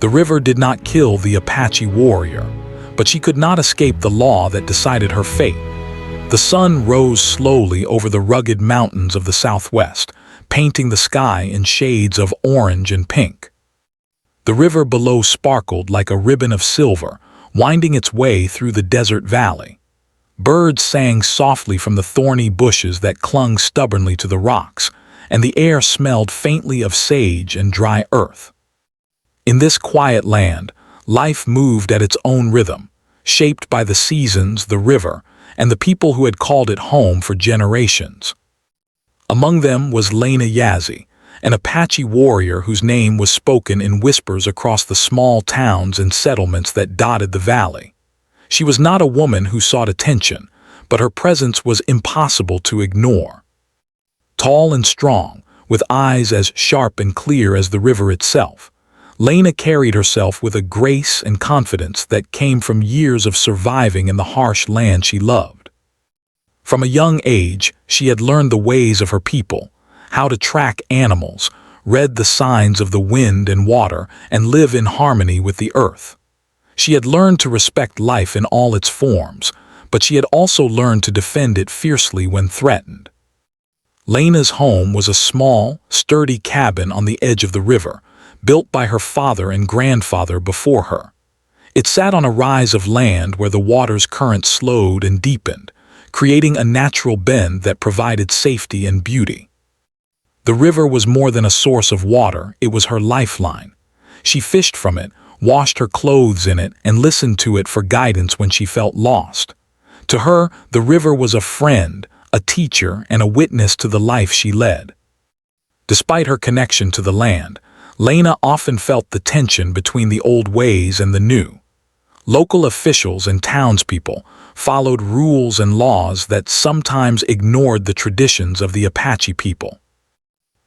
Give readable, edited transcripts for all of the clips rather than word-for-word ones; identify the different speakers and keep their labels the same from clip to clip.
Speaker 1: The river did not kill the Apache warrior, but she could not escape the law that decided her fate. The sun rose slowly over the rugged mountains of the southwest, painting the sky in shades of orange and pink. The river below sparkled like a ribbon of silver, winding its way through the desert valley. Birds sang softly from the thorny bushes that clung stubbornly to the rocks, and the air smelled faintly of sage and dry earth. In this quiet land, life moved at its own rhythm, shaped by the seasons, the river, and the people who had called it home for generations. Among them was Lena Yazzie, an Apache warrior whose name was spoken in whispers across the small towns and settlements that dotted the valley. She was not a woman who sought attention, but her presence was impossible to ignore. Tall and strong, with eyes as sharp and clear as the river itself, Lena carried herself with a grace and confidence that came from years of surviving in the harsh land she loved. From a young age, she had learned the ways of her people, how to track animals, read the signs of the wind and water, and live in harmony with the earth. She had learned to respect life in all its forms, but she had also learned to defend it fiercely when threatened. Lena's home was a small, sturdy cabin on the edge of the river, built by her father and grandfather before her. It sat on a rise of land where the water's current slowed and deepened, creating a natural bend that provided safety and beauty. The river was more than a source of water, it was her lifeline. She fished from it, washed her clothes in it, and listened to it for guidance when she felt lost. To her, the river was a friend, a teacher, and a witness to the life she led. Despite her connection to the land, Lena often felt the tension between the old ways and the new. Local officials and townspeople followed rules and laws that sometimes ignored the traditions of the Apache people.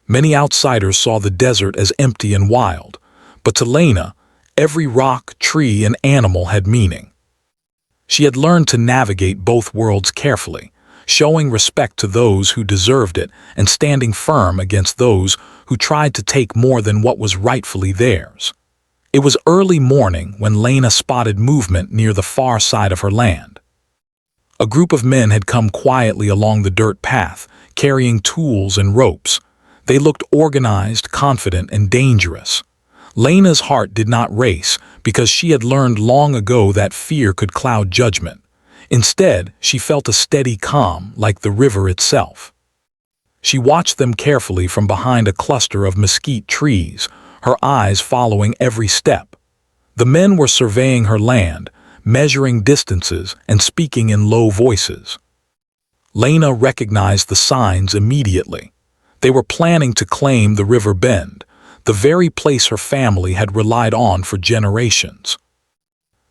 Speaker 1: Many outsiders saw the desert as empty and wild, but to Lena, every rock, tree, and animal had meaning. She had learned to navigate both worlds carefully, showing respect to those who deserved it and standing firm against those who tried to take more than what was rightfully theirs. It was early morning when Lena spotted movement near the far side of her land. A group of men had come quietly along the dirt path, carrying tools and ropes. They looked organized, confident, and dangerous. Lena's heart did not race because she had learned long ago that fear could cloud judgment. Instead, she felt a steady calm, like the river itself. She watched them carefully from behind a cluster of mesquite trees, her eyes following every step. The men were surveying her land, measuring distances and speaking in low voices. Lena recognized the signs immediately. They were planning to claim the river bend, the very place her family had relied on for generations.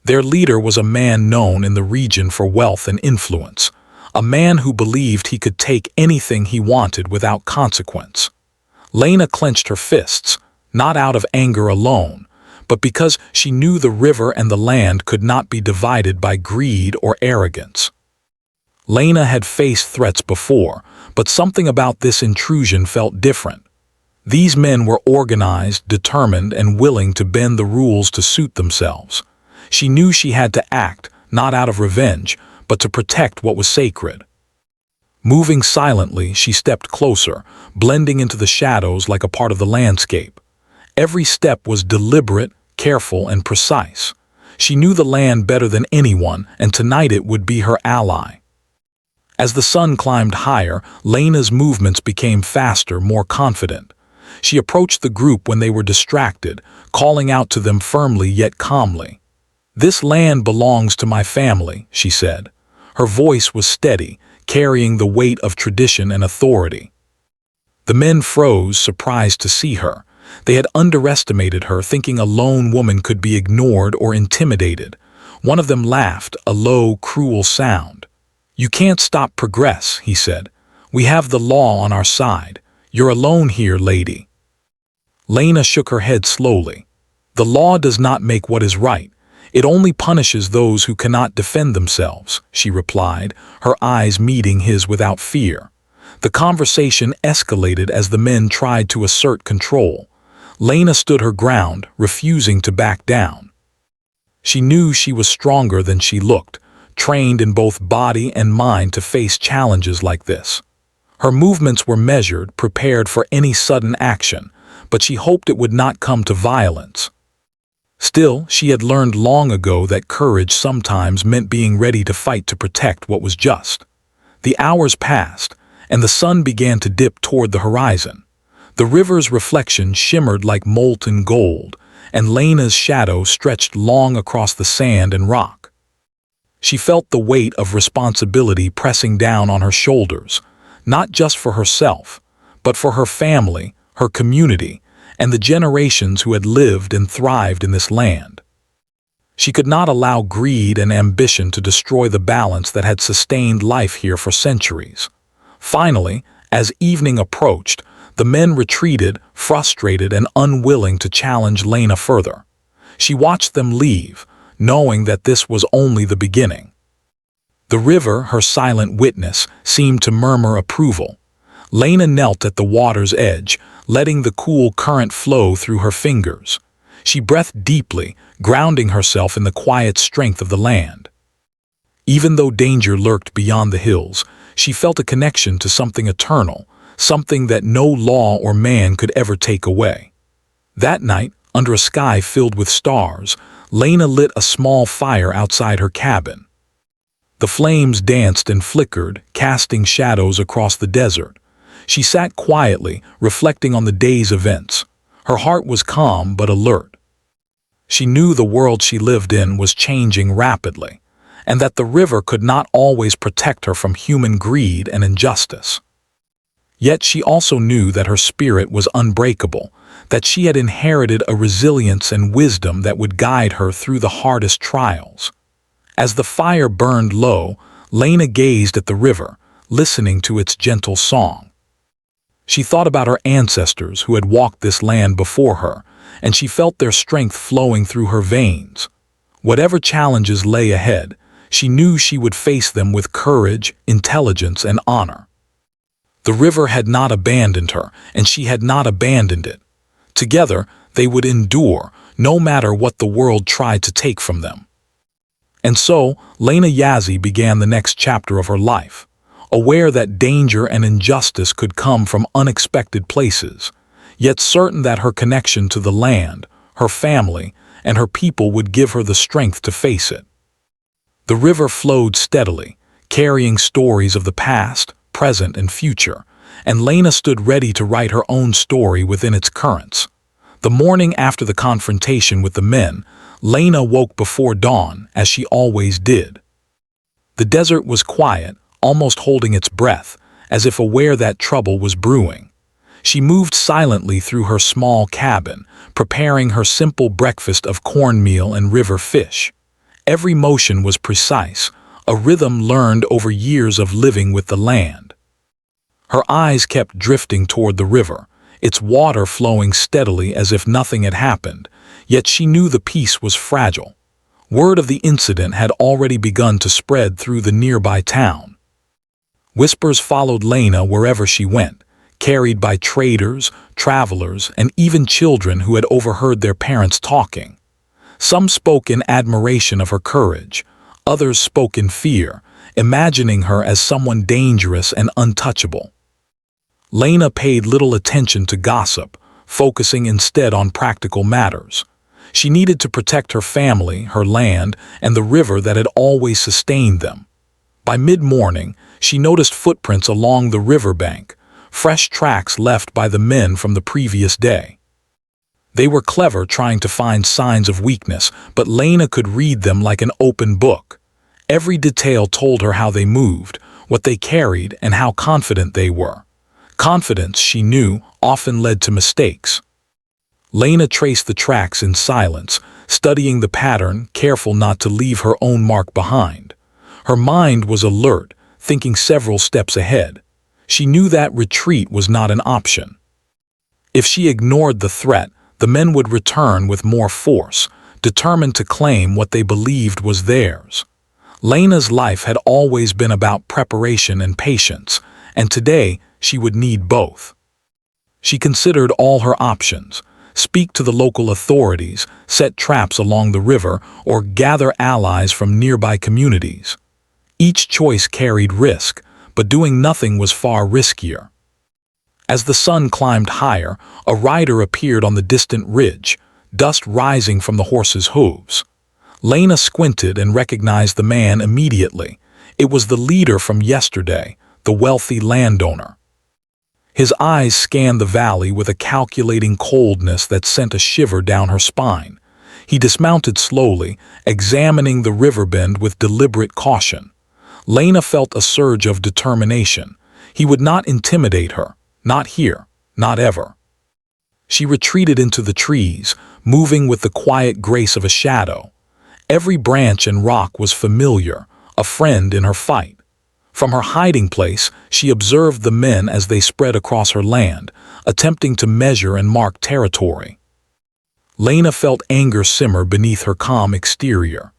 Speaker 1: Their leader was a man known in the region for wealth and influence, a man who believed he could take anything he wanted without consequence. Lena clenched her fists, not out of anger alone, but because she knew the river and the land could not be divided by greed or arrogance. Lena had faced threats before, but something about this intrusion felt different. These men were organized, determined, and willing to bend the rules to suit themselves. She knew she had to act, not out of revenge, but to protect what was sacred. Moving silently, she stepped closer, blending into the shadows like a part of the landscape. Every step was deliberate, careful, and precise. She knew the land better than anyone, and tonight it would be her ally. As the sun climbed higher, Lena's movements became faster, more confident. She approached the group when they were distracted, calling out to them firmly yet calmly. "This land belongs to my family," she said. Her voice was steady, carrying the weight of tradition and authority. The men froze, surprised to see her. They had underestimated her, thinking a lone woman could be ignored or intimidated. One of them laughed, a low, cruel sound. "You can't stop progress," he said. "We have the law on our side. You're alone here, lady." Lena shook her head slowly. "The law does not make what is right. It only punishes those who cannot defend themselves," she replied, her eyes meeting his without fear. The conversation escalated as the men tried to assert control. Lena stood her ground, refusing to back down. She knew she was stronger than she looked, trained in both body and mind to face challenges like this. Her movements were measured, prepared for any sudden action, but she hoped it would not come to violence. Still, she had learned long ago that courage sometimes meant being ready to fight to protect what was just. The hours passed, and the sun began to dip toward the horizon. The river's reflection shimmered like molten gold, and Lena's shadow stretched long across the sand and rock. She felt the weight of responsibility pressing down on her shoulders, not just for herself, but for her family, her community, and the generations who had lived and thrived in this land. She could not allow greed and ambition to destroy the balance that had sustained life here for centuries. Finally, as evening approached, the men retreated, frustrated and unwilling to challenge Lena further. She watched them leave, knowing that this was only the beginning. The river, her silent witness, seemed to murmur approval. Lena knelt at the water's edge, letting the cool current flow through her fingers. She breathed deeply, grounding herself in the quiet strength of the land. Even though danger lurked beyond the hills, she felt a connection to something eternal, something that no law or man could ever take away. That night, under a sky filled with stars, Lena lit a small fire outside her cabin. The flames danced and flickered, casting shadows across the desert. She sat quietly, reflecting on the day's events. Her heart was calm but alert. She knew the world she lived in was changing rapidly, and that the river could not always protect her from human greed and injustice. Yet she also knew that her spirit was unbreakable, that she had inherited a resilience and wisdom that would guide her through the hardest trials. As the fire burned low, Lena gazed at the river, listening to its gentle song. She thought about her ancestors who had walked this land before her, and she felt their strength flowing through her veins. Whatever challenges lay ahead, she knew she would face them with courage, intelligence, and honor. The river had not abandoned her, and she had not abandoned it. Together, they would endure, no matter what the world tried to take from them. And so, Lena Yazzie began the next chapter of her life, aware that danger and injustice could come from unexpected places, yet certain that her connection to the land, her family, and her people would give her the strength to face it. The river flowed steadily, carrying stories of the past, present, and future, and Lena stood ready to write her own story within its currents. The morning after the confrontation with the men, Lena woke before dawn, as she always did. The desert was quiet, almost holding its breath, as if aware that trouble was brewing. She moved silently through her small cabin, preparing her simple breakfast of cornmeal and river fish. Every motion was precise, a rhythm learned over years of living with the land. Her eyes kept drifting toward the river, its water flowing steadily as if nothing had happened, yet she knew the peace was fragile. Word of the incident had already begun to spread through the nearby town. Whispers followed Lena wherever she went, carried by traders, travelers, and even children who had overheard their parents talking. Some spoke in admiration of her courage, others spoke in fear, imagining her as someone dangerous and untouchable. Lena paid little attention to gossip, focusing instead on practical matters. She needed to protect her family, her land, and the river that had always sustained them. By mid-morning, she noticed footprints along the riverbank, fresh tracks left by the men from the previous day. They were clever trying to find signs of weakness, but Lena could read them like an open book. Every detail told her how they moved, what they carried, and how confident they were. Confidence, she knew, often led to mistakes. Lena traced the tracks in silence, studying the pattern, careful not to leave her own mark behind. Her mind was alert, thinking several steps ahead. She knew that retreat was not an option. If she ignored the threat, the men would return with more force, determined to claim what they believed was theirs. Lena's life had always been about preparation and patience, and today she would need both. She considered all her options, speak to the local authorities, set traps along the river, or gather allies from nearby communities. Each choice carried risk, but doing nothing was far riskier. As the sun climbed higher, a rider appeared on the distant ridge, dust rising from the horse's hooves. Lena squinted and recognized the man immediately. It was the leader from yesterday, the wealthy landowner. His eyes scanned the valley with a calculating coldness that sent a shiver down her spine. He dismounted slowly, examining the river bend with deliberate caution. Lena felt a surge of determination. He would not intimidate her, not here, not ever. She retreated into the trees, moving with the quiet grace of a shadow. Every branch and rock was familiar, a friend in her fight. From her hiding place, she observed the men as they spread across her land, attempting to measure and mark territory. Lena felt anger simmer beneath her calm exterior.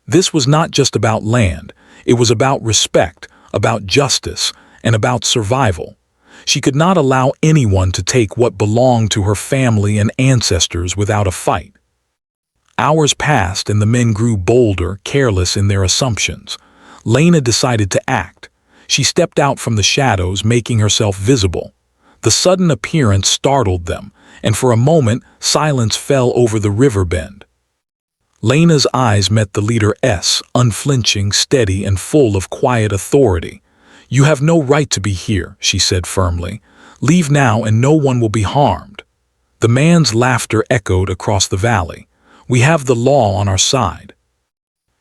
Speaker 1: This was not just about land, it was about respect, about justice, and about survival. She could not allow anyone to take what belonged to her family and ancestors without a fight. Hours passed and the men grew bolder, careless in their assumptions. Lena decided to act. She stepped out from the shadows, making herself visible. The sudden appearance startled them, and for a moment, silence fell over the river bend. Lena's eyes met the leader's, unflinching, steady, and full of quiet authority. "You have no right to be here," she said firmly. "Leave now and no one will be harmed." The man's laughter echoed across the valley. "We have the law on our side."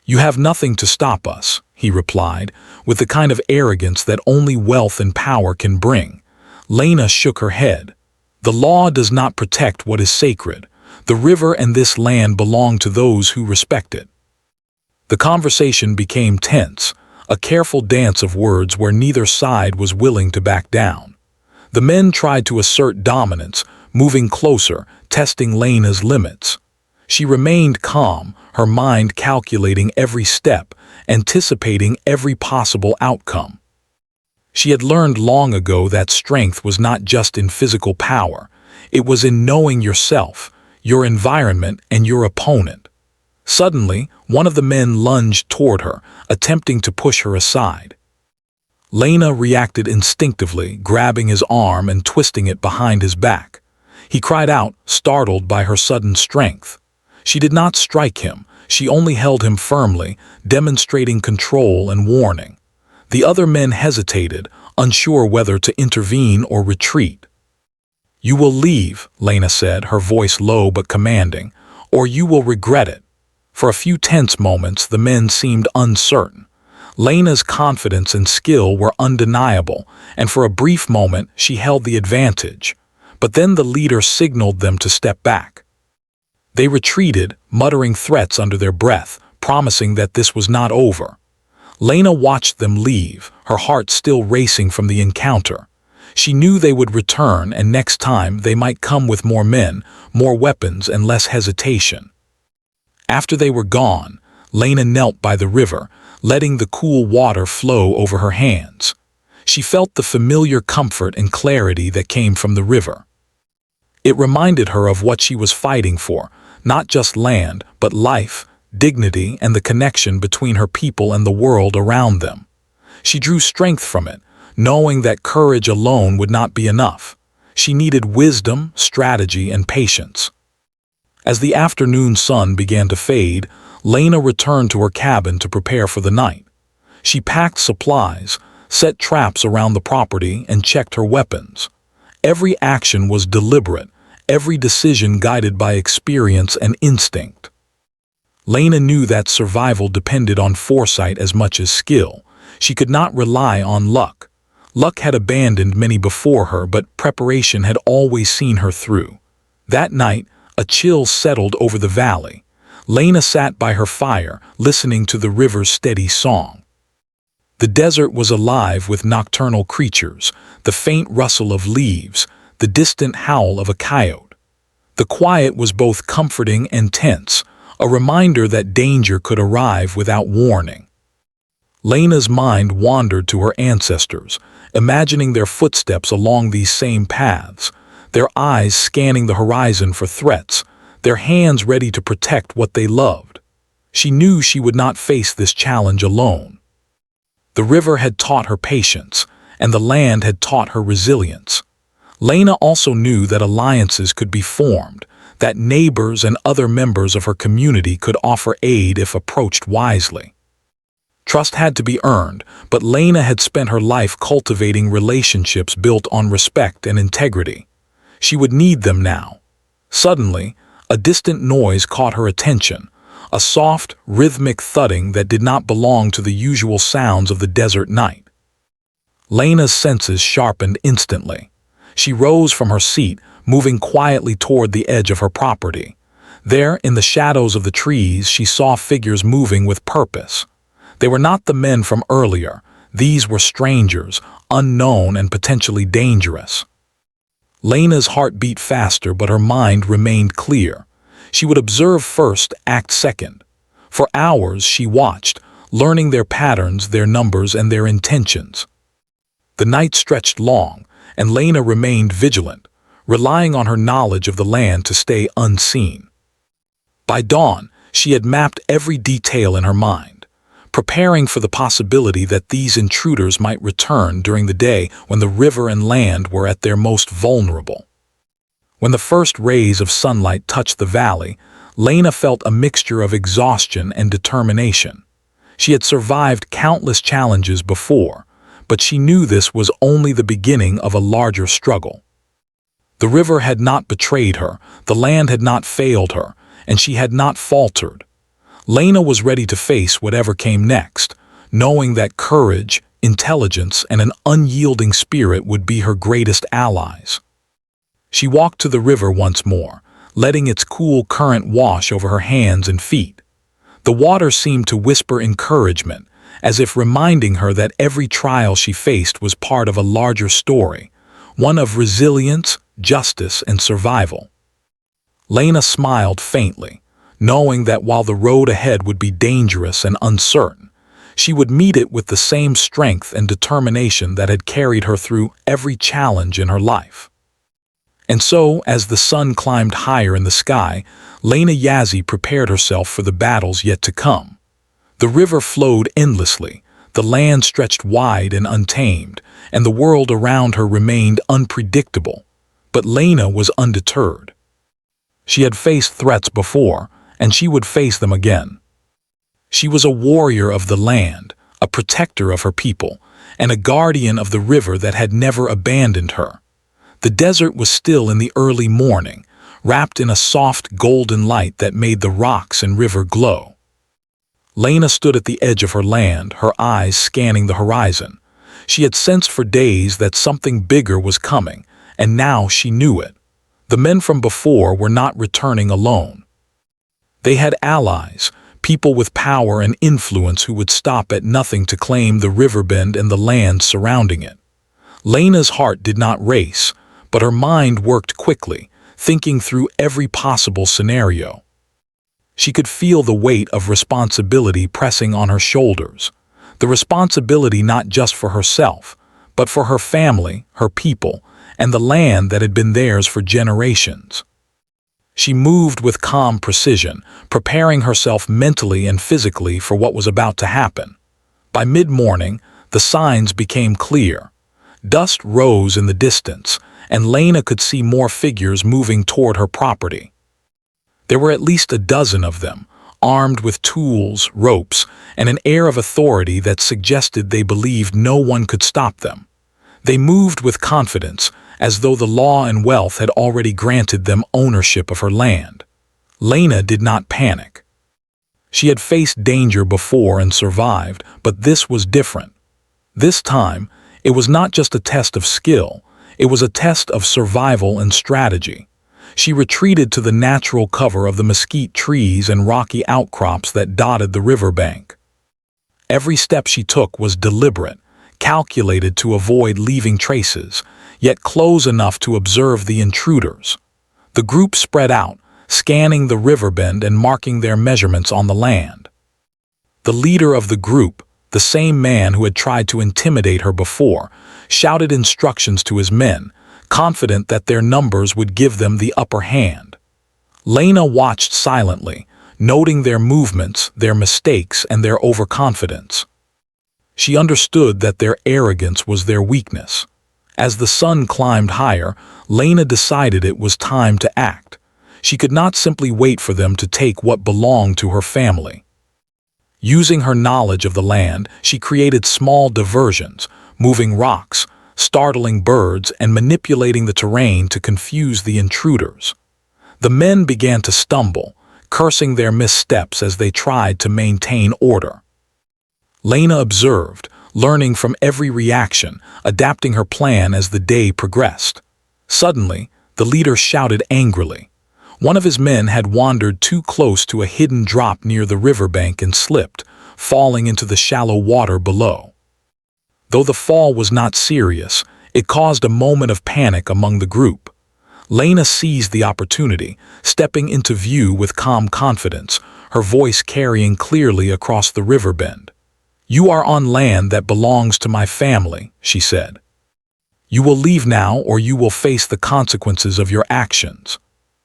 Speaker 1: "You have nothing to stop us," he replied, with the kind of arrogance that only wealth and power can bring. Lena shook her head. "The law does not protect what is sacred. The river and this land belong to those who respect it." The conversation became tense, a careful dance of words where neither side was willing to back down. The men tried to assert dominance, moving closer, testing Lena's limits. She remained calm, her mind calculating every step, anticipating every possible outcome. She had learned long ago that strength was not just in physical power, it was in knowing yourself, your environment, and your opponent. Suddenly, one of the men lunged toward her, attempting to push her aside. Lena reacted instinctively, grabbing his arm and twisting it behind his back. He cried out, startled by her sudden strength. She did not strike him, she only held him firmly, demonstrating control and warning. The other men hesitated, unsure whether to intervene or retreat. "You will leave," Lena said, her voice low but commanding, "or you will regret it." For a few tense moments, the men seemed uncertain. Lena's confidence and skill were undeniable, and for a brief moment she held the advantage. But then the leader signaled them to step back. They retreated, muttering threats under their breath, promising that this was not over. Lena watched them leave, her heart still racing from the encounter. She knew they would return, and next time they might come with more men, more weapons, and less hesitation. After they were gone, Lena knelt by the river, letting the cool water flow over her hands. She felt the familiar comfort and clarity that came from the river. It reminded her of what she was fighting for, not just land, but life, dignity, and the connection between her people and the world around them. She drew strength from it, knowing that courage alone would not be enough. She needed wisdom, strategy, and patience. As the afternoon sun began to fade, Lena returned to her cabin to prepare for the night. She packed supplies, set traps around the property, and checked her weapons. Every action was deliberate, every decision guided by experience and instinct. Lena knew that survival depended on foresight as much as skill. She could not rely on luck. Luck had abandoned many before her, but preparation had always seen her through. That night, a chill settled over the valley. Lena sat by her fire, listening to the river's steady song. The desert was alive with nocturnal creatures, the faint rustle of leaves, the distant howl of a coyote. The quiet was both comforting and tense, a reminder that danger could arrive without warning. Lena's mind wandered to her ancestors, imagining their footsteps along these same paths. their eyes scanning the horizon for threats, their hands ready to protect what they loved. She knew she would not face this challenge alone. The river had taught her patience, and the land had taught her resilience. Lena also knew that alliances could be formed, that neighbors and other members of her community could offer aid if approached wisely. Trust had to be earned, but Lena had spent her life cultivating relationships built on respect and integrity. She would need them now. Suddenly, a distant noise caught her attention, a soft, rhythmic thudding that did not belong to the usual sounds of the desert night. Lena's senses sharpened instantly. She rose from her seat, moving quietly toward the edge of her property. There, in the shadows of the trees, she saw figures moving with purpose. They were not the men from earlier. These were strangers, unknown and potentially dangerous. Lena's heart beat faster, but her mind remained clear. She would observe first, act second. For hours she watched, learning their patterns, their numbers, and their intentions. The night stretched long, and Lena remained vigilant, relying on her knowledge of the land to stay unseen. By dawn, she had mapped every detail in her mind, preparing for the possibility that these intruders might return during the day when the river and land were at their most vulnerable. When the first rays of sunlight touched the valley, Lena felt a mixture of exhaustion and determination. She had survived countless challenges before, but she knew this was only the beginning of a larger struggle. The river had not betrayed her, the land had not failed her, and she had not faltered. Lena was ready to face whatever came next, knowing that courage, intelligence, and an unyielding spirit would be her greatest allies. She walked to the river once more, letting its cool current wash over her hands and feet. The water seemed to whisper encouragement, as if reminding her that every trial she faced was part of a larger story, one of resilience, justice, and survival. Lena smiled faintly, knowing that while the road ahead would be dangerous and uncertain, she would meet it with the same strength and determination that had carried her through every challenge in her life. And so, as the sun climbed higher in the sky, Lena Yazzie prepared herself for the battles yet to come. The river flowed endlessly, the land stretched wide and untamed, and the world around her remained unpredictable. But Lena was undeterred. She had faced threats before, and she would face them again. She was a warrior of the land, a protector of her people, and a guardian of the river that had never abandoned her. The desert was still in the early morning, wrapped in a soft golden light that made the rocks and river glow. Lena stood at the edge of her land, her eyes scanning the horizon. She had sensed for days that something bigger was coming, and now she knew it. The men from before were not returning alone. They had allies, people with power and influence who would stop at nothing to claim the riverbend and the land surrounding it. Lena's heart did not race, but her mind worked quickly, thinking through every possible scenario. She could feel the weight of responsibility pressing on her shoulders, the responsibility not just for herself, but for her family, her people, and the land that had been theirs for generations. She moved with calm precision, preparing herself mentally and physically for what was about to happen. By mid-morning, the signs became clear. Dust rose in the distance, and Lena could see more figures moving toward her property. There were at least a dozen of them, armed with tools, ropes, and an air of authority that suggested they believed no one could stop them. They moved with confidence, as though the law and wealth had already granted them ownership of her land. Lena did not panic. She had faced danger before and survived, but this was different. This time, it was not just a test of skill, it was a test of survival and strategy. She retreated to the natural cover of the mesquite trees and rocky outcrops that dotted the riverbank. Every step she took was deliberate, calculated to avoid leaving traces, yet close enough to observe the intruders. The group spread out, scanning the riverbend and marking their measurements on the land. The leader of the group, the same man who had tried to intimidate her before, shouted instructions to his men, confident that their numbers would give them the upper hand. Lena watched silently, noting their movements, their mistakes, and their overconfidence. She understood that their arrogance was their weakness. As the sun climbed higher, Lena decided it was time to act. She could not simply wait for them to take what belonged to her family. Using her knowledge of the land, she created small diversions, moving rocks, startling birds, and manipulating the terrain to confuse the intruders. The men began to stumble, cursing their missteps as they tried to maintain order. Lena observed, learning from every reaction, adapting her plan as the day progressed. Suddenly, the leader shouted angrily. One of his men had wandered too close to a hidden drop near the riverbank and slipped, falling into the shallow water below. Though the fall was not serious, it caused a moment of panic among the group. Lena seized the opportunity, stepping into view with calm confidence, her voice carrying clearly across the river bend. "You are on land that belongs to my family," she said. "You will leave now or you will face the consequences of your actions."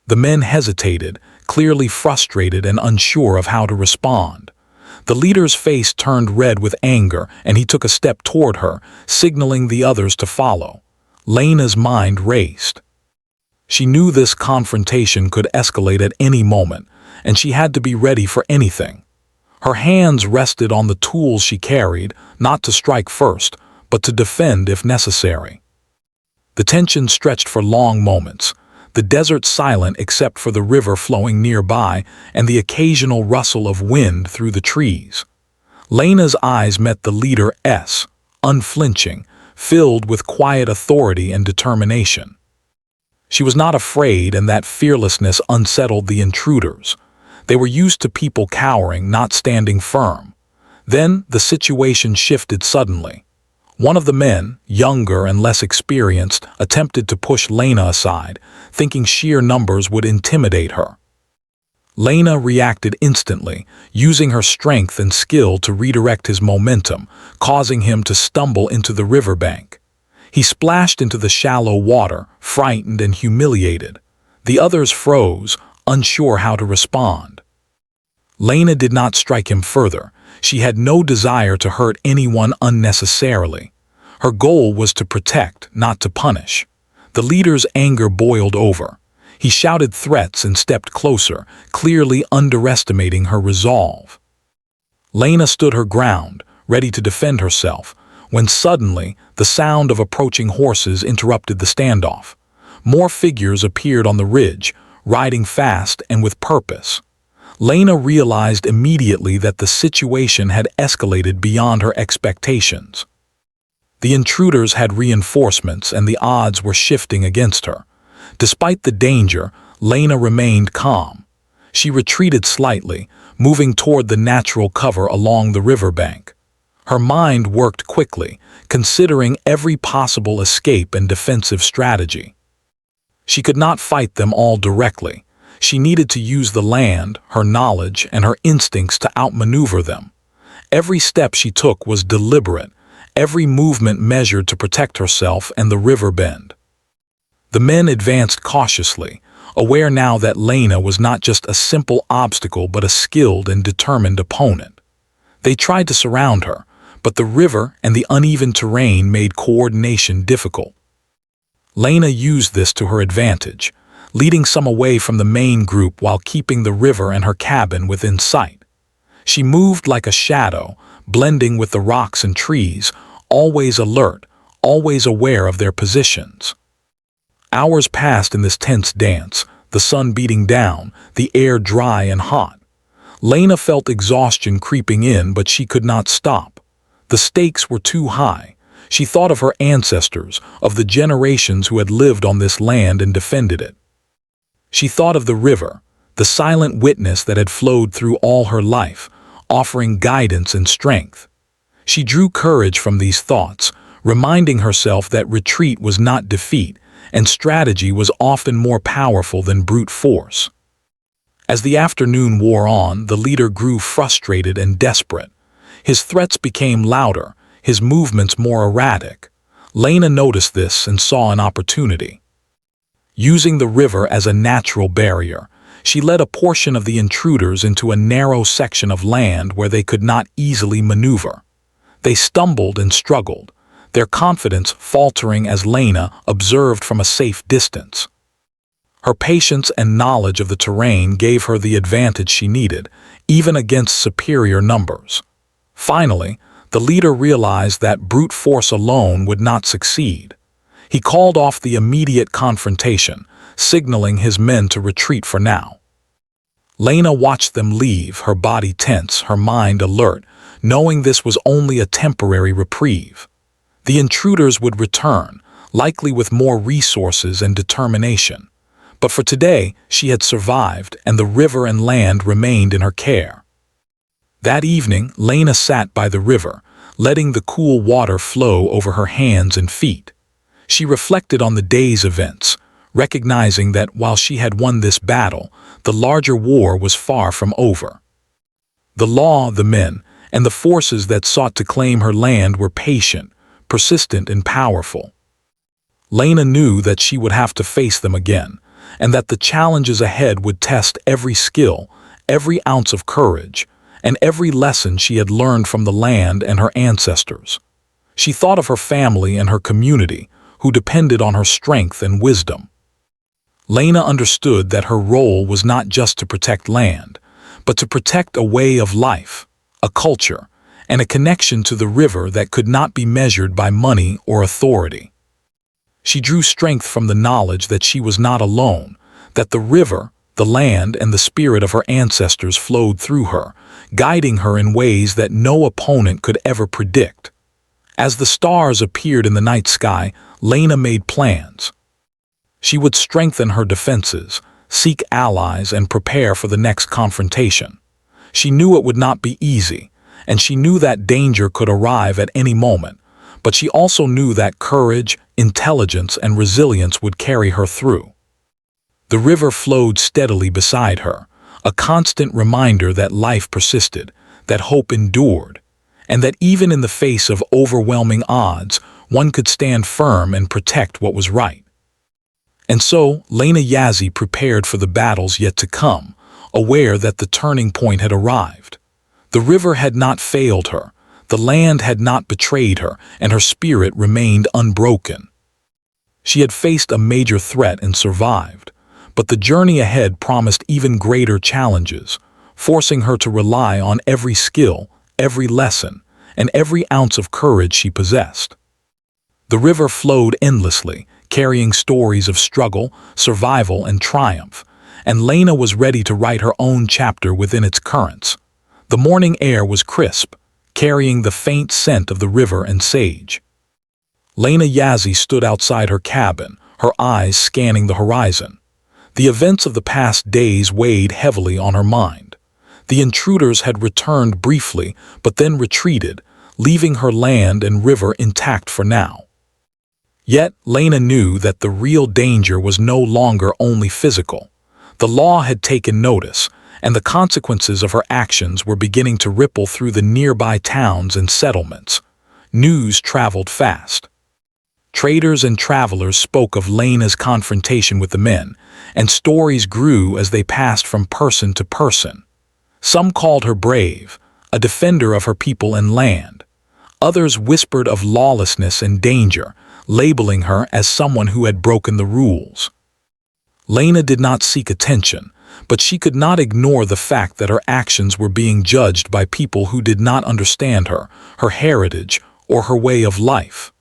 Speaker 1: The men hesitated, clearly frustrated and unsure of how to respond. The leader's face turned red with anger, and he took a step toward her, signaling the others to follow. Lena's mind raced. She knew this confrontation could escalate at any moment, and she had to be ready for anything. Her hands rested on the tools she carried, not to strike first, but to defend if necessary. The tension stretched for long moments, the desert silent except for the river flowing nearby and the occasional rustle of wind through the trees. Lena's eyes met the leader's, unflinching, filled with quiet authority and determination. She was not afraid, and that fearlessness unsettled the intruders. They were used to people cowering, not standing firm. Then the situation shifted suddenly. One of the men, younger and less experienced, attempted to push Lena aside, thinking sheer numbers would intimidate her. Lena reacted instantly, using her strength and skill to redirect his momentum, causing him to stumble into the riverbank. He splashed into the shallow water, frightened and humiliated. The others froze, unsure how to respond. Lena did not strike him further. She had no desire to hurt anyone unnecessarily. Her goal was to protect, not to punish. The leader's anger boiled over. He shouted threats and stepped closer, clearly underestimating her resolve. Lena stood her ground, ready to defend herself, when suddenly the sound of approaching horses interrupted the standoff. More figures appeared on the ridge, riding fast and with purpose. Lena realized immediately that the situation had escalated beyond her expectations. The intruders had reinforcements and the odds were shifting against her. Despite the danger, Lena remained calm. She retreated slightly, moving toward the natural cover along the riverbank. Her mind worked quickly, considering every possible escape and defensive strategy. She could not fight them all directly. She needed to use the land, her knowledge, and her instincts to outmaneuver them. Every step she took was deliberate, every movement measured to protect herself and the river bend. The men advanced cautiously, aware now that Lena was not just a simple obstacle but a skilled and determined opponent. They tried to surround her, but the river and the uneven terrain made coordination difficult. Lena used this to her advantage, leading some away from the main group while keeping the river and her cabin within sight. She moved like a shadow, blending with the rocks and trees, always alert, always aware of their positions. Hours passed in this tense dance, the sun beating down, the air dry and hot. Lena felt exhaustion creeping in, but she could not stop. The stakes were too high. She thought of her ancestors, of the generations who had lived on this land and defended it. She thought of the river, the silent witness that had flowed through all her life, offering guidance and strength. She drew courage from these thoughts, reminding herself that retreat was not defeat, and strategy was often more powerful than brute force. As the afternoon wore on, the leader grew frustrated and desperate. His threats became louder, his movements more erratic. Lena noticed this and saw an opportunity. Using the river as a natural barrier, she led a portion of the intruders into a narrow section of land where they could not easily maneuver. They stumbled and struggled, their confidence faltering as Lena observed from a safe distance. Her patience and knowledge of the terrain gave her the advantage she needed, even against superior numbers. Finally, the leader realized that brute force alone would not succeed. He called off the immediate confrontation, signaling his men to retreat for now. Lena watched them leave, her body tense, her mind alert, knowing this was only a temporary reprieve. The intruders would return, likely with more resources and determination. But for today, she had survived, and the river and land remained in her care. That evening, Lena sat by the river, letting the cool water flow over her hands and feet. She reflected on the day's events, recognizing that while she had won this battle, the larger war was far from over. The law, the men, and the forces that sought to claim her land were patient, persistent, and powerful. Lena knew that she would have to face them again, and that the challenges ahead would test every skill, every ounce of courage, and every lesson she had learned from the land and her ancestors. She thought of her family and her community, who depended on her strength and wisdom. Lena understood that her role was not just to protect land, but to protect a way of life, a culture, and a connection to the river that could not be measured by money or authority. She drew strength from the knowledge that she was not alone, that the river, the land, and the spirit of her ancestors flowed through her, guiding her in ways that no opponent could ever predict. As the stars appeared in the night sky, Lena made plans. She would strengthen her defenses, seek allies, and prepare for the next confrontation. She knew it would not be easy, and she knew that danger could arrive at any moment, but she also knew that courage, intelligence, and resilience would carry her through. The river flowed steadily beside her, a constant reminder that life persisted, that hope endured, and that even in the face of overwhelming odds, one could stand firm and protect what was right. And so, Lena Yazzie prepared for the battles yet to come, aware that the turning point had arrived. The river had not failed her, the land had not betrayed her, and her spirit remained unbroken. She had faced a major threat and survived, but the journey ahead promised even greater challenges, forcing her to rely on every skill, every lesson, and every ounce of courage she possessed. The river flowed endlessly, carrying stories of struggle, survival, and triumph, and Lena was ready to write her own chapter within its currents. The morning air was crisp, carrying the faint scent of the river and sage. Lena Yazzie stood outside her cabin, her eyes scanning the horizon. The events of the past days weighed heavily on her mind. The intruders had returned briefly, but then retreated, leaving her land and river intact for now. Yet, Lena knew that the real danger was no longer only physical. The law had taken notice, and the consequences of her actions were beginning to ripple through the nearby towns and settlements. News traveled fast. Traders and travelers spoke of Lena's confrontation with the men, and stories grew as they passed from person to person. Some called her brave, a defender of her people and land. Others whispered of lawlessness and danger, labeling her as someone who had broken the rules. Lena did not seek attention, but she could not ignore the fact that her actions were being judged by people who did not understand her, her heritage, or her way of life.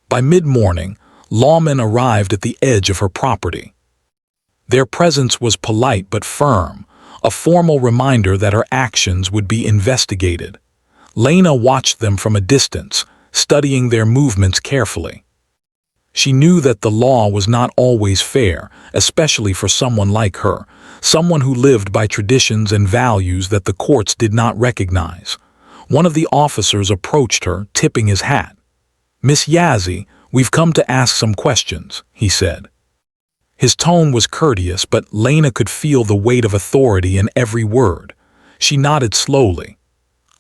Speaker 1: By mid-morning, lawmen arrived at the edge of her property. Their presence was polite but firm, a formal reminder that her actions would be investigated. Lena watched them from a distance, studying their movements carefully. She knew that the law was not always fair, especially for someone like her, someone who lived by traditions and values that the courts did not recognize. One of the officers approached her, tipping his hat. "Miss Yazzie, we've come to ask some questions," he said. His tone was courteous, but Lena could feel the weight of authority in every word. She nodded slowly.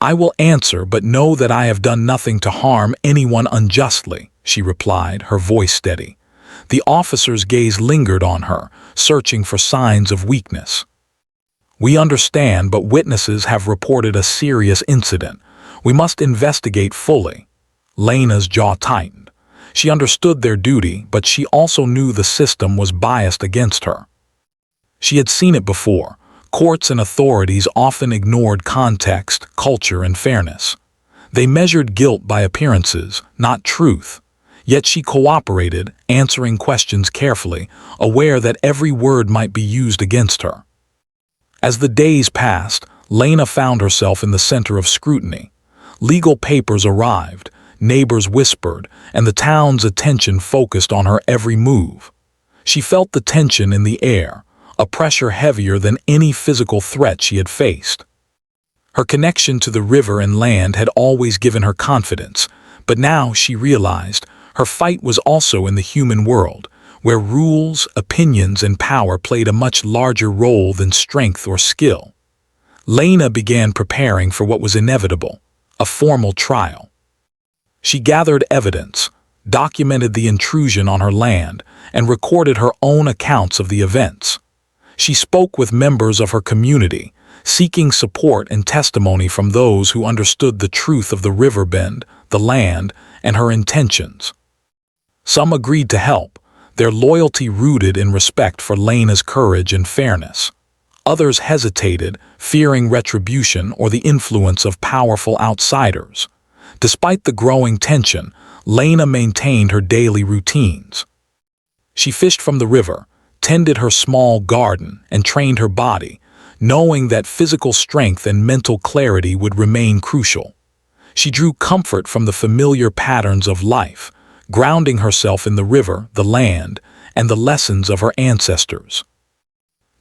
Speaker 1: "I will answer, but know that I have done nothing to harm anyone unjustly," she replied, her voice steady. The officer's gaze lingered on her, searching for signs of weakness. "We understand, but witnesses have reported a serious incident. We must investigate fully." Lena's jaw tightened. She understood their duty, but she also knew the system was biased against her. She had seen it before. Courts and authorities often ignored context, culture, and fairness. They measured guilt by appearances, not truth. Yet she cooperated, answering questions carefully, aware that every word might be used against her. As the days passed, Lena found herself in the center of scrutiny. Legal papers arrived, neighbors whispered, and the town's attention focused on her every move. She felt the tension in the air, a pressure heavier than any physical threat she had faced. Her connection to the river and land had always given her confidence, but now she realized her fight was also in the human world, where rules, opinions, and power played a much larger role than strength or skill. Lena began preparing for what was inevitable, a formal trial. She gathered evidence, documented the intrusion on her land, and recorded her own accounts of the events. She spoke with members of her community, seeking support and testimony from those who understood the truth of the riverbend, the land, and her intentions. Some agreed to help, their loyalty rooted in respect for Lena's courage and fairness. Others hesitated, fearing retribution or the influence of powerful outsiders. Despite the growing tension, Lena maintained her daily routines. She fished from the river, tended her small garden, and trained her body, knowing that physical strength and mental clarity would remain crucial. She drew comfort from the familiar patterns of life, grounding herself in the river, the land, and the lessons of her ancestors.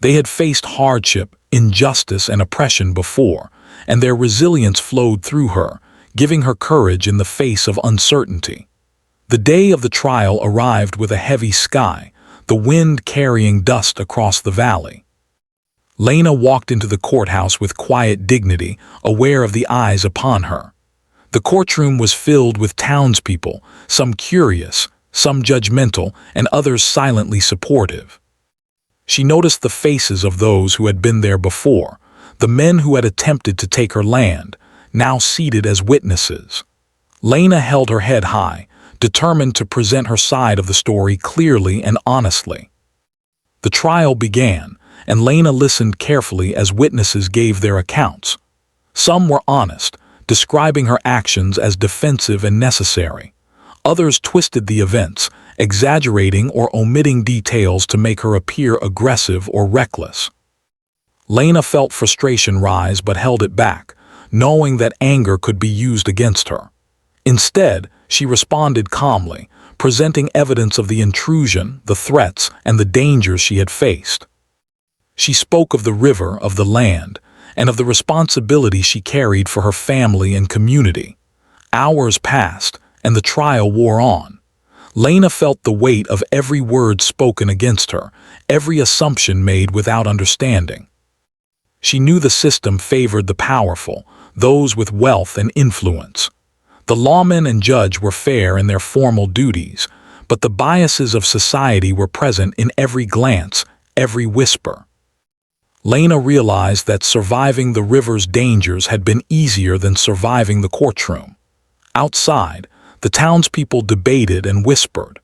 Speaker 1: They had faced hardship, injustice, and oppression before, and their resilience flowed through her, giving her courage in the face of uncertainty. The day of the trial arrived with a heavy sky, the wind carrying dust across the valley. Lena walked into the courthouse with quiet dignity, aware of the eyes upon her. The courtroom was filled with townspeople, some curious, some judgmental, and others silently supportive. She noticed the faces of those who had been there before, the men who had attempted to take her land, now seated as witnesses. Lena held her head high, determined to present her side of the story clearly and honestly. The trial began, and Lena listened carefully as witnesses gave their accounts. Some were honest, describing her actions as defensive and necessary. Others twisted the events, exaggerating or omitting details to make her appear aggressive or reckless. Lena felt frustration rise but held it back, knowing that anger could be used against her. Instead, she responded calmly, presenting evidence of the intrusion, the threats, and the dangers she had faced. She spoke of the river, of the land, and of the responsibility she carried for her family and community. Hours passed, and the trial wore on. Lena felt the weight of every word spoken against her, every assumption made without understanding. She knew the system favored the powerful, those with wealth and influence. The lawman and judge were fair in their formal duties, but the biases of society were present in every glance, every whisper. Lena realized that surviving the river's dangers had been easier than surviving the courtroom. Outside, the townspeople debated and whispered.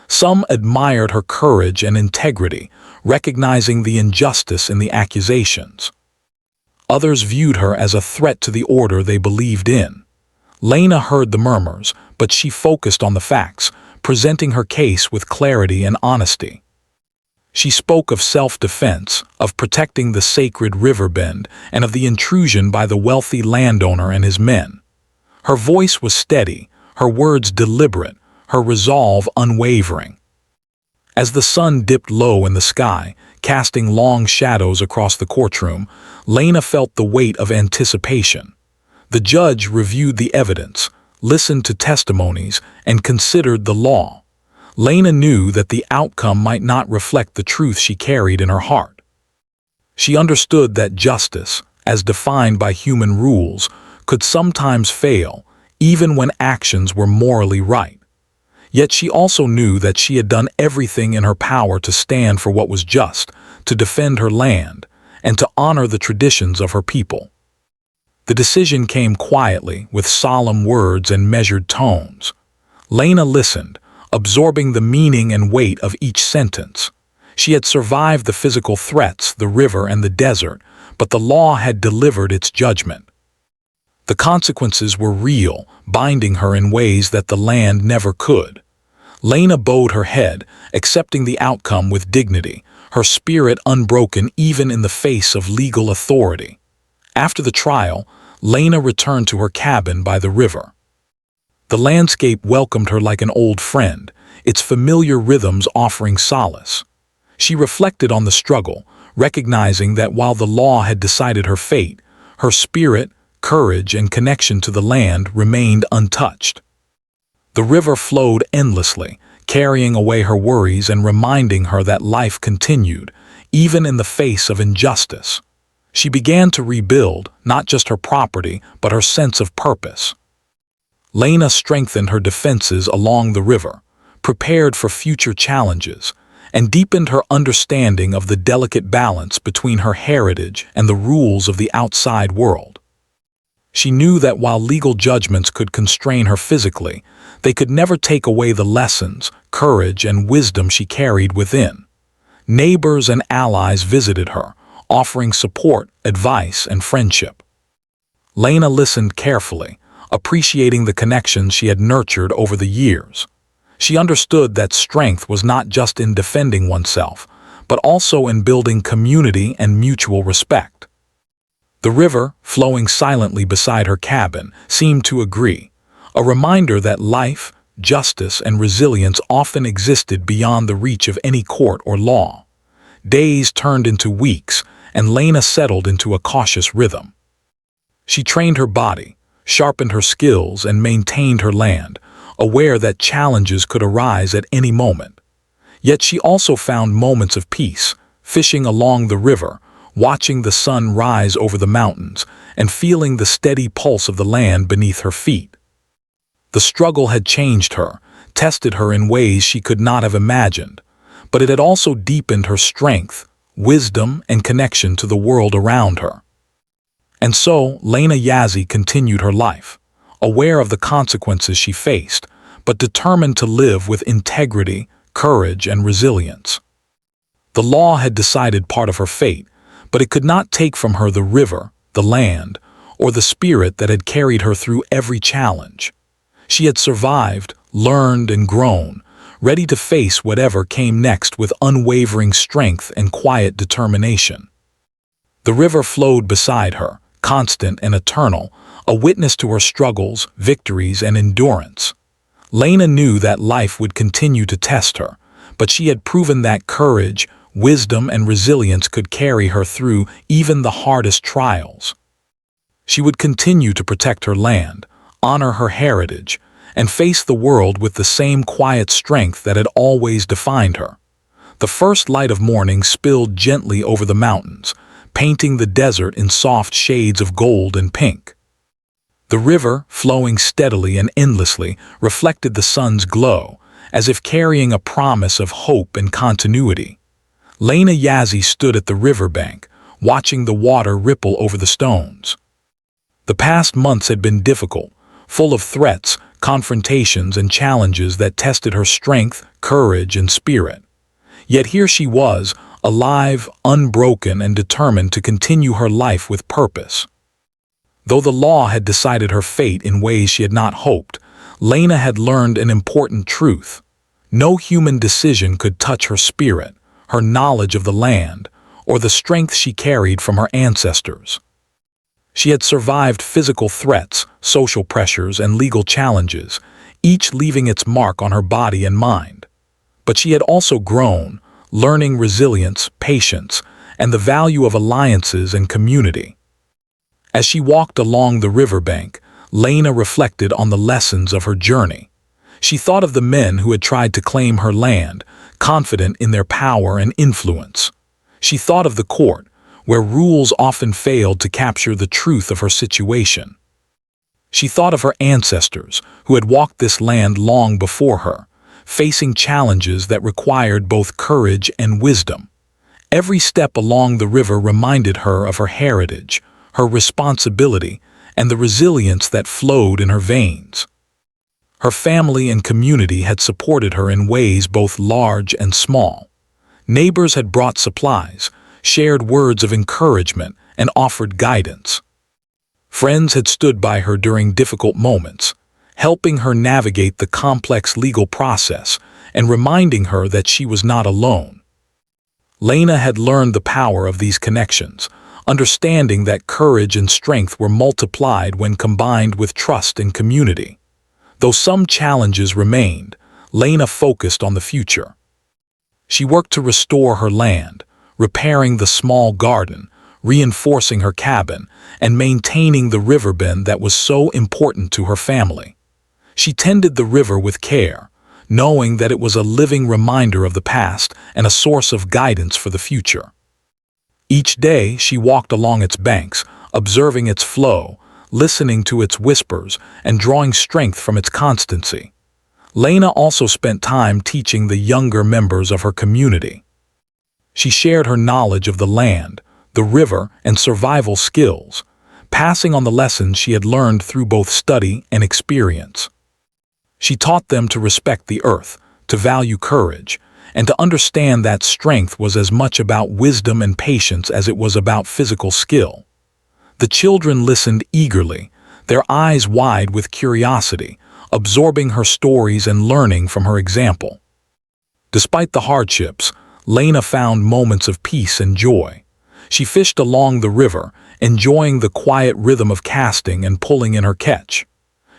Speaker 1: Some admired her courage and integrity, recognizing the injustice in the accusations. Others viewed her as a threat to the order they believed in. Lena heard the murmurs, but she focused on the facts, presenting her case with clarity and honesty. She spoke of self-defense, of protecting the sacred riverbend, and of the intrusion by the wealthy landowner and his men. Her voice was steady, her words deliberate, her resolve unwavering. As the sun dipped low in the sky, casting long shadows across the courtroom, Lena felt the weight of anticipation. The judge reviewed the evidence, listened to testimonies, and considered the law. Lena knew that the outcome might not reflect the truth she carried in her heart. She understood that justice, as defined by human rules, could sometimes fail, even when actions were morally right. Yet she also knew that she had done everything in her power to stand for what was just, to defend her land, and to honor the traditions of her people. The decision came quietly, with solemn words and measured tones. Lena listened, absorbing the meaning and weight of each sentence. She had survived the physical threats, the river and the desert, but the law had delivered its judgment. The consequences were real, binding her in ways that the land never could. Lena bowed her head, accepting the outcome with dignity, her spirit unbroken even in the face of legal authority. After the trial, Lena returned to her cabin by the river. The landscape welcomed her like an old friend, its familiar rhythms offering solace. She reflected on the struggle, recognizing that while the law had decided her fate, her spirit, courage, and connection to the land remained untouched. The river flowed endlessly, carrying away her worries and reminding her that life continued, even in the face of injustice. She began to rebuild, not just her property, but her sense of purpose. Lena strengthened her defenses along the river, prepared for future challenges, and deepened her understanding of the delicate balance between her heritage and the rules of the outside world. She knew that while legal judgments could constrain her physically, they could never take away the lessons, courage, and wisdom she carried within. Neighbors and allies visited her, offering support, advice, and friendship. Lena listened carefully, appreciating the connections she had nurtured over the years. She understood that strength was not just in defending oneself, but also in building community and mutual respect. The river, flowing silently beside her cabin, seemed to agree, a reminder that life, justice, and resilience often existed beyond the reach of any court or law. Days turned into weeks, and Lena settled into a cautious rhythm. She trained her body, sharpened her skills, and maintained her land, aware that challenges could arise at any moment. Yet she also found moments of peace, fishing along the river, watching the sun rise over the mountains, and feeling the steady pulse of the land beneath her feet. The struggle had changed her, tested her in ways she could not have imagined, but it had also deepened her strength, wisdom, and connection to the world around her. And so, Lena Yazzie continued her life, aware of the consequences she faced, but determined to live with integrity, courage, and resilience. The law had decided part of her fate, but it could not take from her the river, the land, or the spirit that had carried her through every challenge. She had survived, learned, and grown, ready to face whatever came next with unwavering strength and quiet determination. The river flowed beside her, constant and eternal, a witness to her struggles, victories, and endurance. Lena knew that life would continue to test her, but she had proven that courage, wisdom, and resilience could carry her through even the hardest trials. She would continue to protect her land, honor her heritage, and face the world with the same quiet strength that had always defined her. The first light of morning spilled gently over the mountains, painting the desert in soft shades of gold and pink. The river, flowing steadily and endlessly, reflected the sun's glow, as if carrying a promise of hope and continuity. Lena Yazzie stood at the riverbank, watching the water ripple over the stones. The past months had been difficult, full of threats, confrontations, and challenges that tested her strength, courage, and spirit. Yet here she was, alive, unbroken, and determined to continue her life with purpose. Though the law had decided her fate in ways she had not hoped, Lena had learned an important truth. No human decision could touch her spirit, her knowledge of the land, or the strength she carried from her ancestors. She had survived physical threats, social pressures, and legal challenges, each leaving its mark on her body and mind. But she had also grown, learning resilience, patience, and the value of alliances and community. As she walked along the riverbank, Lena reflected on the lessons of her journey. She thought of the men who had tried to claim her land, confident in their power and influence. She thought of the court, where rules often failed to capture the truth of her situation. She thought of her ancestors, who had walked this land long before her, facing challenges that required both courage and wisdom. Every step along the river reminded her of her heritage, her responsibility, and the resilience that flowed in her veins. Her family and community had supported her in ways both large and small. Neighbors had brought supplies, shared words of encouragement, and offered guidance. Friends had stood by her during difficult moments, helping her navigate the complex legal process and reminding her that she was not alone. Lena had learned the power of these connections, understanding that courage and strength were multiplied when combined with trust and community. Though some challenges remained, Lena focused on the future. She worked to restore her land, repairing the small garden, reinforcing her cabin, and maintaining the riverbed that was so important to her family. She tended the river with care, knowing that it was a living reminder of the past and a source of guidance for the future. Each day she walked along its banks, observing its flow, listening to its whispers, and drawing strength from its constancy. Lena also spent time teaching the younger members of her community. She shared her knowledge of the land, the river, and survival skills, passing on the lessons she had learned through both study and experience. She taught them to respect the earth, to value courage, and to understand that strength was as much about wisdom and patience as it was about physical skill. The children listened eagerly, their eyes wide with curiosity, absorbing her stories and learning from her example. Despite the hardships, Lena found moments of peace and joy. She fished along the river, enjoying the quiet rhythm of casting and pulling in her catch.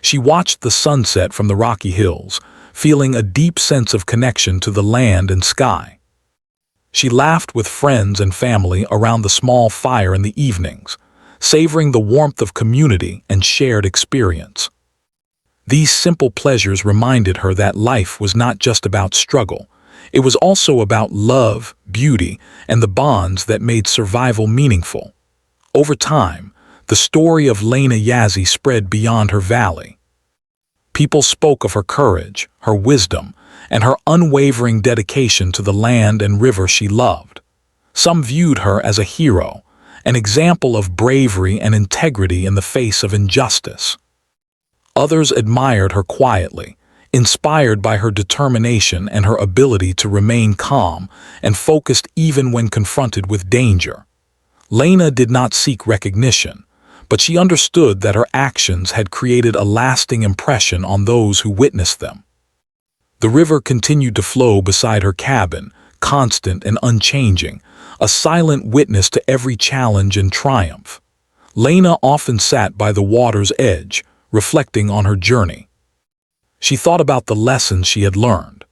Speaker 1: She watched the sunset from the rocky hills, feeling a deep sense of connection to the land and sky. She laughed with friends and family around the small fire in the evenings, savoring the warmth of community and shared experience. These simple pleasures reminded her that life was not just about struggle. It was also about love, beauty, and the bonds that made survival meaningful. Over time, the story of Lena Yazzie spread beyond her valley. People spoke of her courage, her wisdom, and her unwavering dedication to the land and river she loved. Some viewed her as a hero, an example of bravery and integrity in the face of injustice. Others admired her quietly, inspired by her determination and her ability to remain calm and focused even when confronted with danger. Lena did not seek recognition, but she understood that her actions had created a lasting impression on those who witnessed them. The river continued to flow beside her cabin, constant and unchanging, a silent witness to every challenge and triumph. Lena often sat by the water's edge, reflecting on her journey. She thought about the lessons she had learned.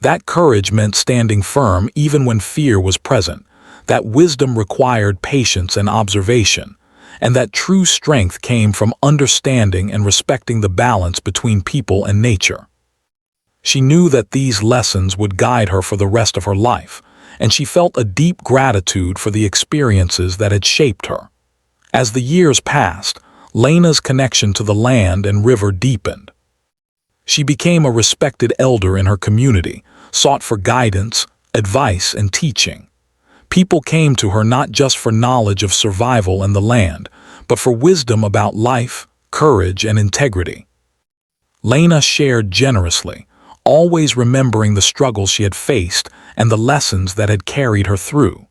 Speaker 1: That courage meant standing firm even when fear was present, that wisdom required patience and observation, and that true strength came from understanding and respecting the balance between people and nature. She knew that these lessons would guide her for the rest of her life, and she felt a deep gratitude for the experiences that had shaped her. As the years passed, Lena's connection to the land and river deepened. She became a respected elder in her community, sought for guidance, advice, and teaching. People came to her not just for knowledge of survival and the land, but for wisdom about life, courage, and integrity. Lena shared generously, always remembering the struggles she had faced and the lessons that had carried her through.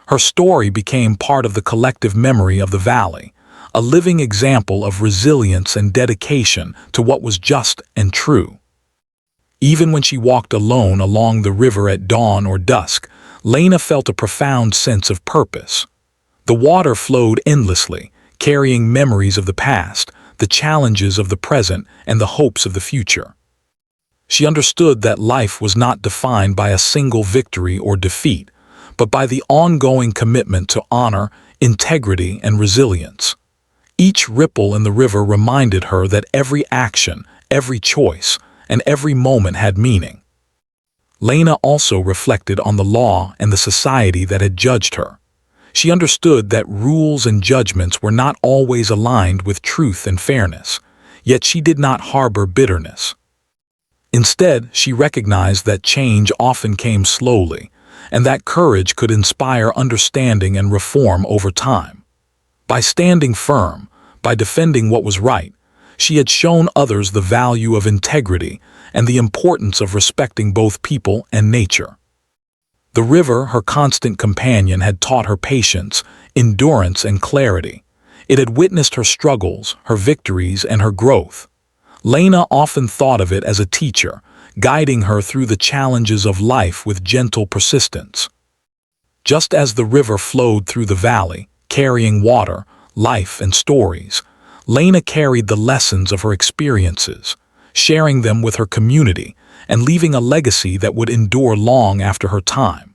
Speaker 1: Her story became part of the collective memory of the valley, a living example of resilience and dedication to what was just and true. Even when she walked alone along the river at dawn or dusk, Lena felt a profound sense of purpose. The water flowed endlessly, carrying memories of the past, the challenges of the present, and the hopes of the future. She understood that life was not defined by a single victory or defeat, but by the ongoing commitment to honor, integrity, and resilience. Each ripple in the river reminded her that every action, every choice, and every moment had meaning. Lena also reflected on the law and the society that had judged her. She understood that rules and judgments were not always aligned with truth and fairness, yet she did not harbor bitterness. Instead, she recognized that change often came slowly, and that courage could inspire understanding and reform over time. By standing firm, by defending what was right, she had shown others the value of integrity and the importance of respecting both people and nature. The river, her constant companion, had taught her patience, endurance, and clarity. It had witnessed her struggles, her victories, and her growth. Lena often thought of it as a teacher, guiding her through the challenges of life with gentle persistence. Just as the river flowed through the valley, carrying water, life, and stories, Lena carried the lessons of her experiences, sharing them with her community and leaving a legacy that would endure long after her time.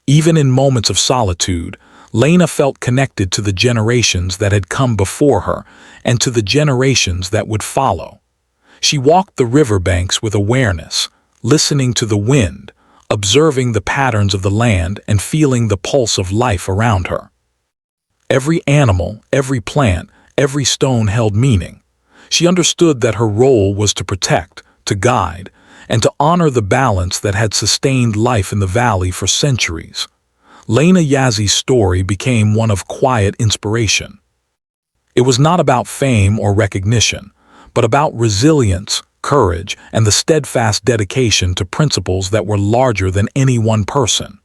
Speaker 1: Even in moments of solitude, Lena felt connected to the generations that had come before her and to the generations that would follow. She walked the riverbanks with awareness, listening to the wind, observing the patterns of the land, and feeling the pulse of life around her. Every animal, every plant, every stone held meaning. She understood that her role was to protect, to guide, and to honor the balance that had sustained life in the valley for centuries. Lena Yazie's story became one of quiet inspiration. It was not about fame or recognition, but about resilience, courage, and the steadfast dedication to principles that were larger than any one person.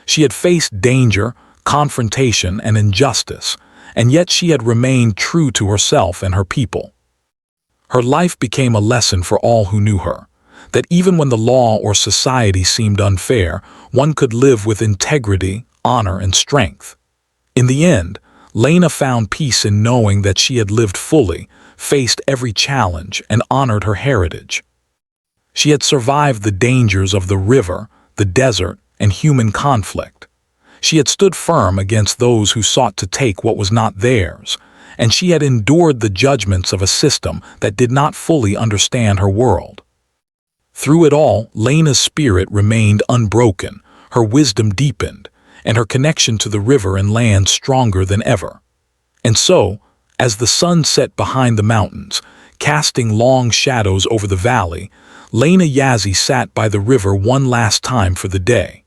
Speaker 1: She had faced danger, confrontation, and injustice, and yet she had remained true to herself and her people. Her life became a lesson for all who knew her, that even when the law or society seemed unfair, one could live with integrity, honor, and strength. In the end, Lena found peace in knowing that she had lived fully, faced every challenge, and honored her heritage. She had survived the dangers of the river, the desert, and human conflict. She had stood firm against those who sought to take what was not theirs, and she had endured the judgments of a system that did not fully understand her world. Through it all, Lena's spirit remained unbroken, her wisdom deepened, and her connection to the river and land stronger than ever. And so, as the sun set behind the mountains, casting long shadows over the valley, Lena Yazie sat by the river one last time for the day.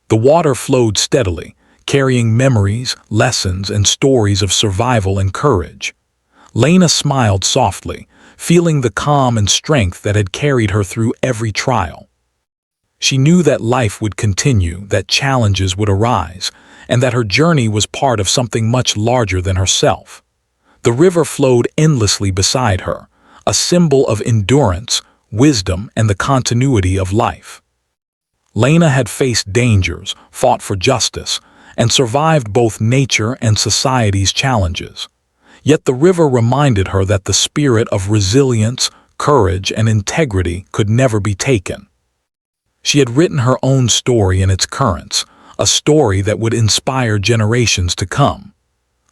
Speaker 1: The water flowed steadily, carrying memories, lessons, and stories of survival and courage. Lena smiled softly, feeling the calm and strength that had carried her through every trial. She knew that life would continue, that challenges would arise, and that her journey was part of something much larger than herself. The river flowed endlessly beside her, a symbol of endurance, wisdom, and the continuity of life. Lena had faced dangers, fought for justice, and survived both nature and society's challenges. Yet the river reminded her that the spirit of resilience, courage, and integrity could never be taken. She had written her own story in its currents, a story that would inspire generations to come.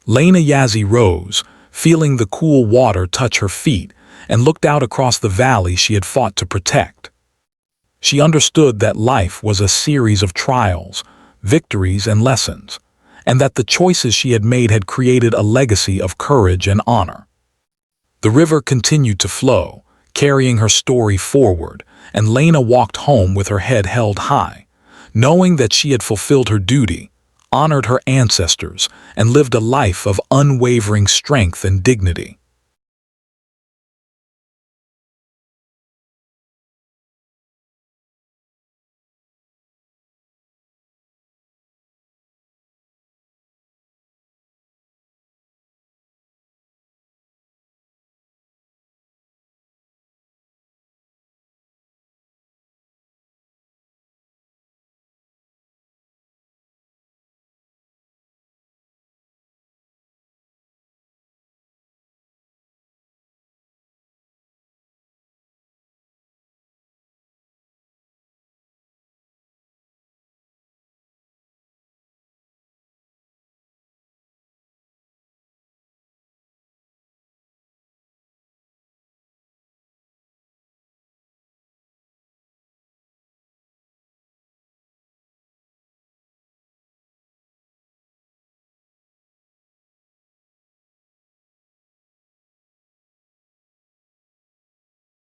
Speaker 1: Lena Yazie rose, feeling the cool water touch her feet, and looked out across the valley she had fought to protect. She understood that life was a series of trials, victories, and lessons, and that the choices she had made had created a legacy of courage and honor. The river continued to flow, carrying her story forward, and Lena walked home with her head held high, knowing that she had fulfilled her duty, honored her ancestors, and lived a life of unwavering strength and dignity.